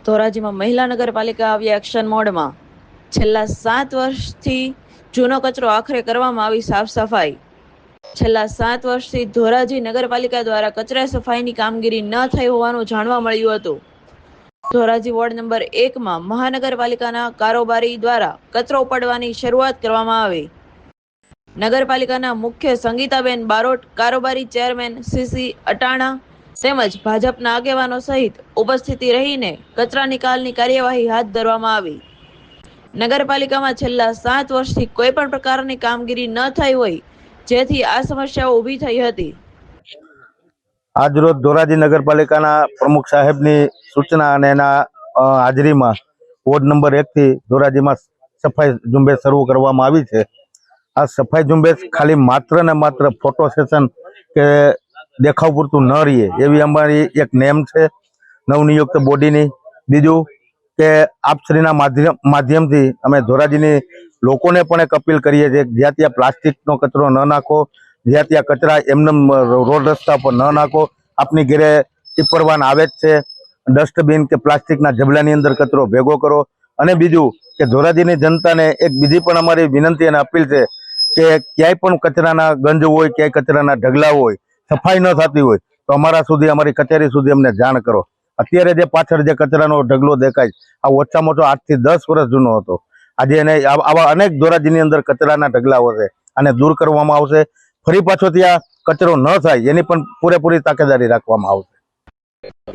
ધોરાજીમાં મહિલા નગરપાલિકા આવી એક્શન મોડમાં। છેલ્લા 7 વર્ષથી જૂનો કચરો આખરે કરવામાં આવી સાફ સફાઈ। છેલ્લા 7 વર્ષથી ધોરાજી નગરપાલિકા દ્વારા કચરા સફાઈની કામગીરી ન થઈ હોવાનું જાણવા મળ્યું હતું। ધોરાજી વોર્ડ નંબર 1માં મહાનગરપાલિકાના કારોબારી દ્વારા કચરો ઉપાડવાની શરૂઆત કરવામાં આવી। નગરપાલિકાના મુખ્ય સંગીતાબેન બારોટ, કારોબારી ચેરમેન સીસી અટાણા તેમજ ભાજપના આગેવાનો સહિત ઉપસ્થિતિ રહીને કચરા નિકાલની કાર્યવાહી હાથ ધરવામાં આવી। નગરપાલિકામાં છેલ્લા 7 વર્ષથી કોઈ પણ પ્રકારની કામગીરી ન થઈ હોય, જેથી આ સમસ્યાઓ ઊભી થઈ હતી। આજરોજ ધોરાજી નગરપાલિકાના પ્રમુખ સાહેબની સૂચના અને એના હાજરીમાં વોર્ડ નંબર 1 થી ધોરાજીમાં સફાઈ ઝુંબેશ શરૂ કરવામાં આવી છે। આ સફાઈ ઝુંબેશ ખાલી માત્ર ને માત્ર ફોટો સેશન કે દેખાવ પૂરતું ન રહીએ એવી અમારી એક નેમ છે નવનિયુક્ત બોડીની। બીજું કે આપશ્રીના માધ્યમથી અમે ધોરાજીની લોકોને પણ એક અપીલ કરીએ છીએ કે જ્યાં ત્યાં પ્લાસ્ટિકનો કચરો ન નાખો, જ્યાં ત્યાં કચરા એમને રોડ રસ્તા પર ન નાખો। આપની ઘરે ટીપરવાન આવે જ છે, ડસ્ટબિન કે પ્લાસ્ટિકના ઝબલાની અંદર કચરો ભેગો કરો। અને બીજું કે ધોરાજીની જનતાને એક બીજી પણ અમારી વિનંતી અને અપીલ છે કે ક્યાંય પણ કચરાના ગંજ હોય, ક્યાંય કચરાના ઢગલા હોય, સફાઈ ન થતી હોય તો અમારા સુધી, અમારી કચેરી સુધી અમને જાણ કરો। અત્યારે જે પાછળ જે કચરાનો ઢગલો દેખાય આ ઓછામાં ઓછો 8 થી 10 વર્ષ જૂનો હતો। આજે એને આવા અનેક ધોરાજીની અંદર કચરાના ઢગલાઓ છે, આને દૂર કરવામાં આવશે। ફરી પાછો ત્યાં કચરો ન થાય એની પણ પૂરેપૂરી તાકેદારી રાખવામાં આવશે।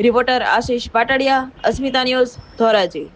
રિપોર્ટર આશીષ પાટડિયા, અસ્મિતા ન્યૂઝ, ધોરાજી।